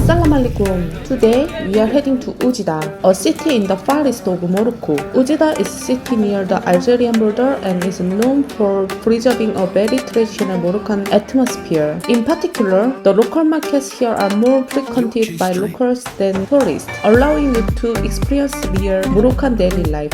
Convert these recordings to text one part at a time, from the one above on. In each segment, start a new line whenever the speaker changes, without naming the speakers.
Assalamu alaikum. Today we are heading to Ujida, a city in the far east of Morocco. Ujida is a city near the Algerian border and is known for preserving a very traditional Moroccan atmosphere. In particular, the local markets here are more frequented by locals than tourists, allowing you to experience real Moroccan daily life.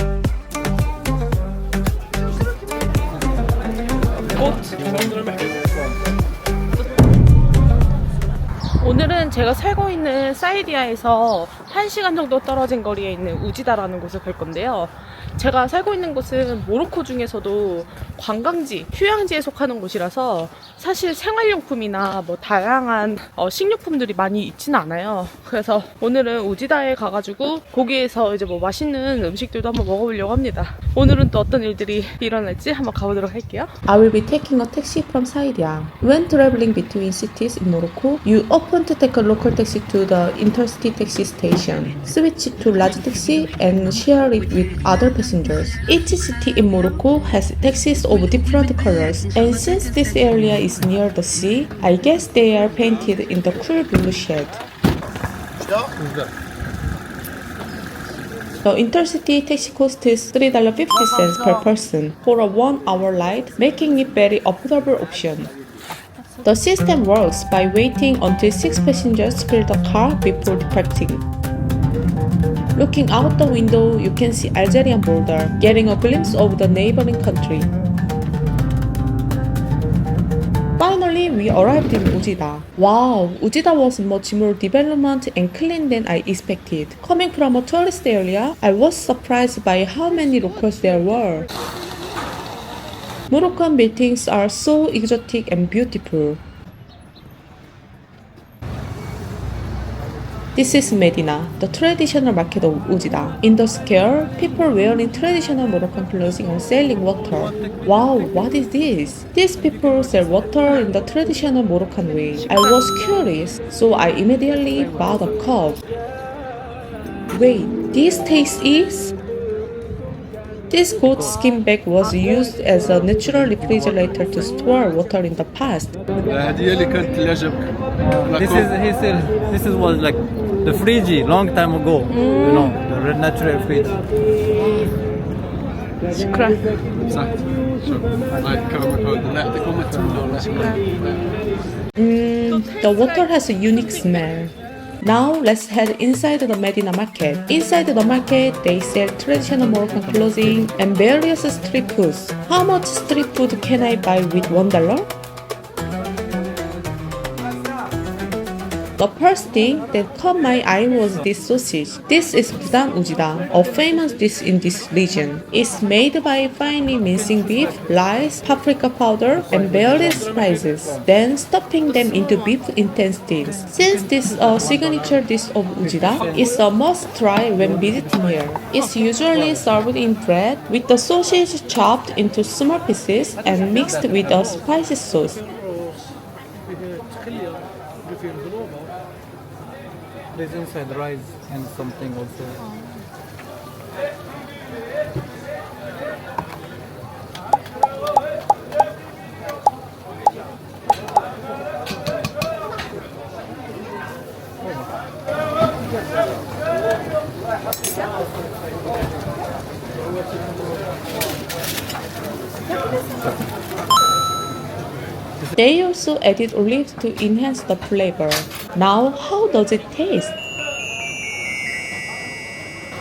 오늘은 제가 살고 있는 사이디아에서 1시간 정도 떨어진 거리에 있는 우지다라는 곳을 갈 건데요. 제가 살고 있는 곳은 모로코 중에서도 관광지, 휴양지에 속하는 곳이라서 사실 생활용품이나 뭐 다양한 식료품들이 많이 있지는 않아요. 그래서 오늘은 우지다에 가가지고 거기에서 이제 뭐 맛있는 음식들도 한번 먹어보려고 합니다. 오늘은 또 어떤 일들이 일어날지 한번 가보도록 할게요. I will be taking a taxi from Saidia. When traveling between cities in Morocco, you often take a local taxi to the intercity taxi station, switch to large taxi and share it with other passengers. Each city in Morocco has taxis of different colors, and since this area is near the sea, I guess they are painted in the cool blue shade. The intercity taxi cost is $3.50 per person for a 1-hour ride, making it very affordable option. The system works by waiting until 6 passengers fill the car before departing. Looking out the window, you can see Algerian border, getting a glimpse of the neighboring country. Finally, we arrived in Ujida. Wow, Ujida was much more development and clean than I expected. Coming from a tourist area, I was surprised by how many locals there were. Moroccan buildings are so exotic and beautiful. This is Medina, the traditional market of Ujida. In the square, people wearing traditional Moroccan clothing are selling water. Wow, what is this? These people sell water in the traditional Moroccan way. I was curious, so I immediately bought a cup. Wait, this taste is? This goat skin bag was used as a natural refrigerator to store water in the past.
This was like the fridge long time ago. You know, the red natural fridge.
شكرا. The water has a unique smell. Now let's head inside the Medina market. Inside the market, they sell traditional Moroccan clothing and various street foods. How much street food can I buy with $1? The first thing that caught my eye was this sausage. This is Budan Ujida, a famous dish in this region. It's made by finely mincing beef, rice, paprika powder, and various spices, then stuffing them into beef intestines. Since this is a signature dish of Ujida, it's a must try when visiting here. It's usually served in bread with the sausage chopped into small pieces and mixed with a spicy sauce.
There's inside rice and something also.
They also added olives to enhance the flavor. Now, how does it taste?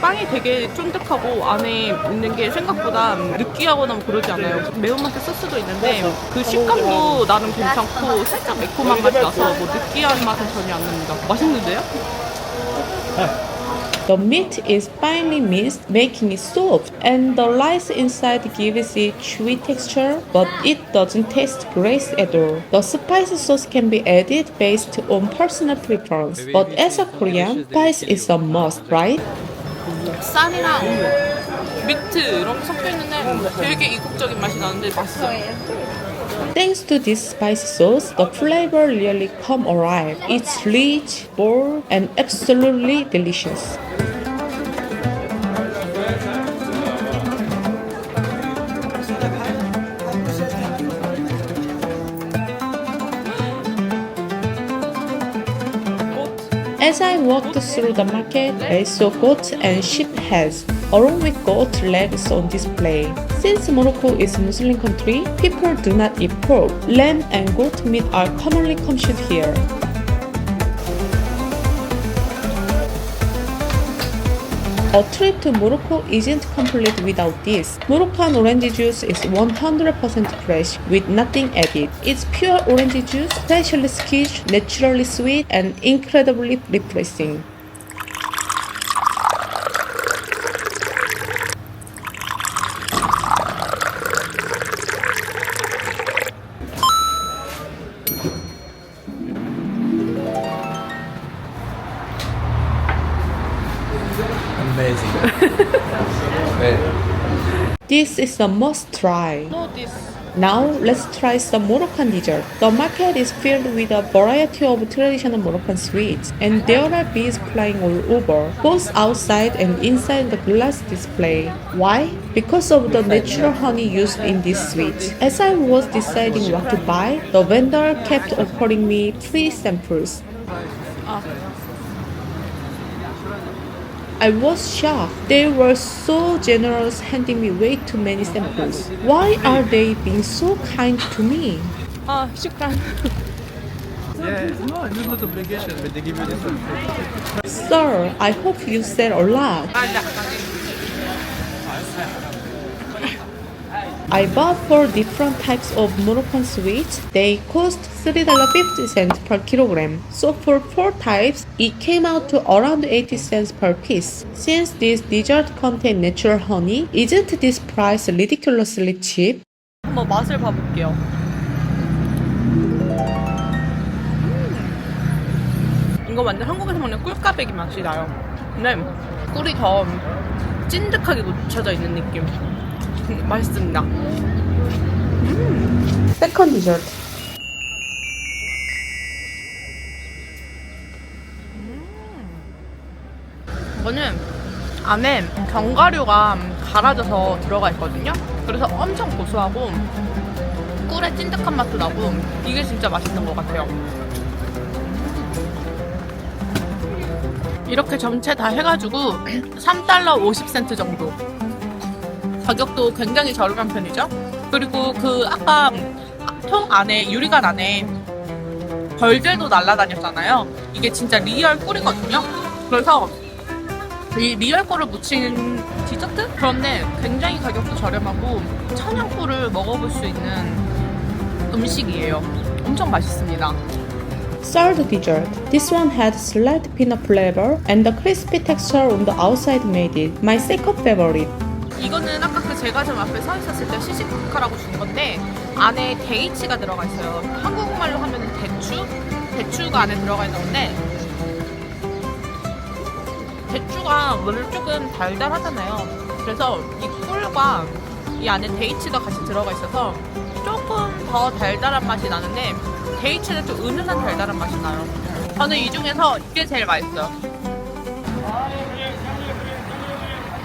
빵이 되게 쫀득하고 안에 있는 게 생각보다 느끼하거나 그러지 않아요. 매운맛의 소스도 있는데 그 식감도 나름 괜찮고 살짝 매콤한 맛이 나서 뭐 느끼한 맛은 전혀 안 납니다. 맛있는데요? The meat is finely minced, making it soft, and the rice inside gives it chewy texture, but it doesn't taste great at all. The spicy sauce can be added based on personal preference, but as a Korean, spice is a must, right? 쌀이랑 미트 이런 게 섞여 있는데 되게 이국적인 맛이 나는데 맛있어요. Thanks to this spicy sauce, the flavor really come alive. It's rich, bold, and absolutely delicious. As I walked through the market, I saw goat and sheep heads, along with goat legs on display. Since Morocco is a Muslim country, people do not eat pork. Lamb and goat meat are commonly consumed here. A trip to Morocco isn't complete without this. Moroccan orange juice is 100% fresh with nothing added. It's pure orange juice, freshly squeezed, naturally sweet, and incredibly refreshing.
Amazing.
This is a must try. Now let's try some Moroccan dessert. The market is filled with a variety of traditional Moroccan sweets, and there are bees flying all over, both outside and inside the glass display. Why? Because of the natural honey used in these sweets. As I was deciding what to buy, the vendor kept offering me free samples. I was shocked. They were so generous, handing me way too many samples. Why are they being so kind to me?
Yeah, no, it's not obligation, but they give you this one.
Sir, I hope you sell a lot. I bought 4 different types of Moroccan sweets. They cost $3.50 per kilogram. So for 4 types, it came out to around 80 cents per piece. Since this dessert contains natural honey, isn't this price ridiculously cheap? 한번 맛을 봐볼게요. 이거 완전 한국에서 먹는 꿀까베기 맛이 나요. 근데 꿀이 더 찐득하게 묻혀져 있는 느낌. 맛있습니다. 세컨드 디저트. 이거는 안에 견과류가 갈아져서 들어가 있거든요. 그래서 엄청 고소하고 꿀의 찐득한 맛도 나고 이게 진짜 맛있는 것 같아요. 이렇게 전체 다 해가지고 $3 50센트 정도. 가격도 굉장히 저렴한 편이죠. 그리고 그 아까 통 안에 유리관 안에 벌들도 날아다녔잖아요. 이게 진짜 리얼 꿀이거든요. 그래서 이 리얼 꿀을 묻힌 디저트? 그런데 굉장히 가격도 저렴하고 천연 꿀을 먹어볼 수 있는 음식이에요. 엄청 맛있습니다. Third dessert. This one had slight peanut flavor and the crispy texture on the outside made it my second favorite. 이거는 아까 그 제가 좀 앞에 서 있었을 때 시시쿠카라고 준 건데 안에 데이츠가 들어가 있어요. 한국말로 하면 대추가 안에 들어가 있는 건데 대추가 원래 조금 달달하잖아요. 그래서 이 꿀과 이 안에 데이츠가 같이 들어가 있어서 조금 더 달달한 맛이 나는데 데이츠는 좀 은은한 달달한 맛이 나요. 저는 이 중에서 이게 제일 맛있어요.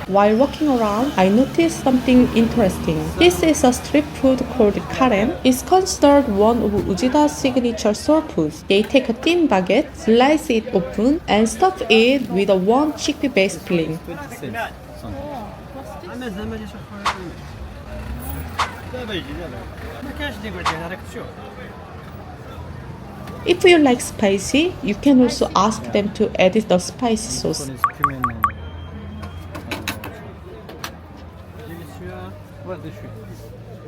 While walking around, I noticed something interesting. This is a street food called karen. It's considered one of Ujida's signature soul foods. They take a thin baguette, slice it open, and stuff it with a warm chickpea-based filling.
20 cents.
If you like spicy, you can also ask them to add the spicy sauce.
This one is cumin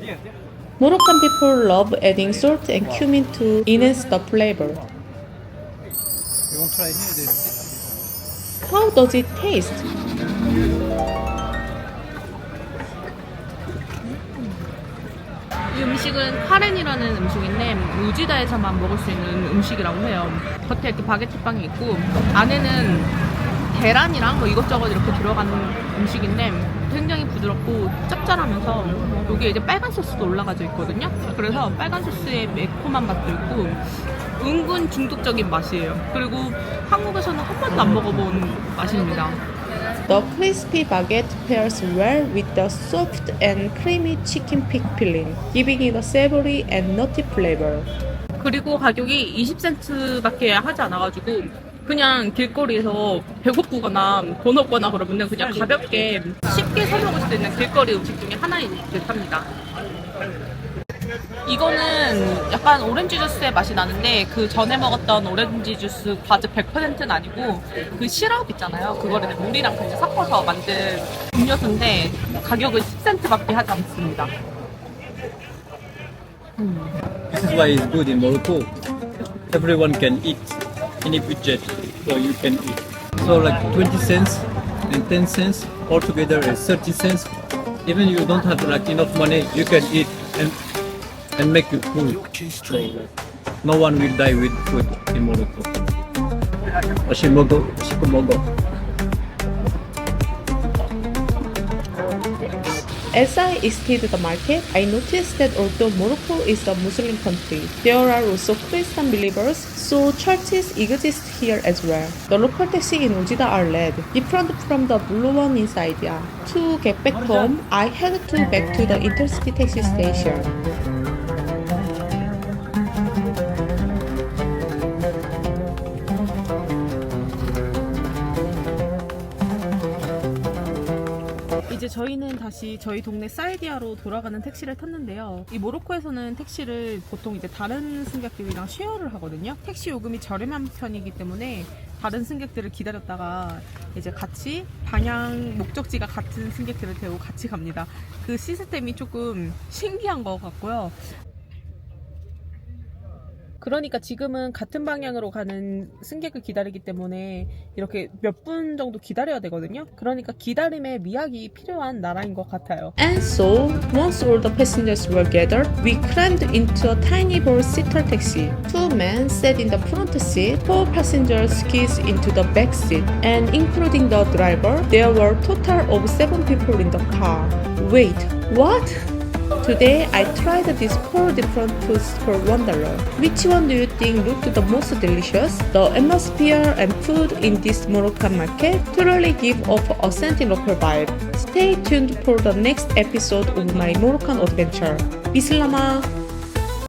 and
Moroccan people love adding salt and cumin to enhance the flavor.
You want to try here? This.
How does it taste? 이 음식은 카렌이라는 음식인데 우지다에서만 먹을 수 있는 음식이라고 해요. 겉에 이렇게 바게트 빵이 있고 안에는 계란이랑 뭐 이것저것 이렇게 들어가는 음식인데 굉장히 부드럽고 짭짤하면서 여기에 이제 빨간 소스도 올라가져 있거든요. 그래서 빨간 소스의 매콤한 맛도 있고 은근 중독적인 맛이에요. 그리고 한국에서는 한 번도 안 먹어본 맛입니다. The crispy baguette pairs well with the soft and creamy chicken pig filling, giving it a savory and nutty flavor. 그리고 가격이 20센트밖에 하지 않아가지고 그냥 길거리에서 배고프거나 돈 없거나 그러면은 그냥 가볍게 쉽게 사 먹을 수 있는 길거리 음식 중에 하나인 듯합니다. 이거는 약간 오렌지 주스의 맛이 나는데 그 전에 먹었던 오렌지 주스 과즙 100%는 아니고 그 시럽 있잖아요. 그거를 물이랑 같이 섞어서 만든 음료수인데 가격은 10센트밖에 하지 않습니다.
This is why it's good in Morocco. Everyone can eat any budget, so you can eat. So like 20 cents and 10 cents altogether is 30 cents. Even you don't have like enough money, you can eat and make you full. So no one will die with food in Morocco. Ashimogo, Shikumogo.
As I exited the market, I noticed that although Morocco is a Muslim country, there are also Christian believers, so churches exist here as well. The local taxi in Ujida are red, different from the blue one in Saidia. To get back home, I had to back to the intercity taxi station. 이제 저희는 다시 저희 동네 사이디아로 돌아가는 택시를 탔는데요. 이 모로코에서는 택시를 보통 이제 다른 승객들이랑 쉐어를 하거든요. 택시 요금이 저렴한 편이기 때문에 다른 승객들을 기다렸다가 이제 같이 방향 목적지가 같은 승객들을 태우고 같이 갑니다. 그 시스템이 조금 신기한 것 같고요. 그러니까 지금은 같은 방향으로 가는 승객을 기다리기 때문에 이렇게 몇 분 정도 기다려야 되거든요. 그러니까 기다림에 미학이 필요한 나라인 것 같아요. And so, once all the passengers were gathered, we crammed into a tiny four-seater taxi. Two men sat in the front seat, four passengers squeezed into the back seat, and including the driver, there were a total of 7 people in the car. Wait, what? Today I tried these 4 different foods for $1. Which one do you think looked the most delicious? The atmosphere and food in this Moroccan market truly give off a authentic local vibe. Stay tuned for the next episode of my Moroccan adventure. Bislama!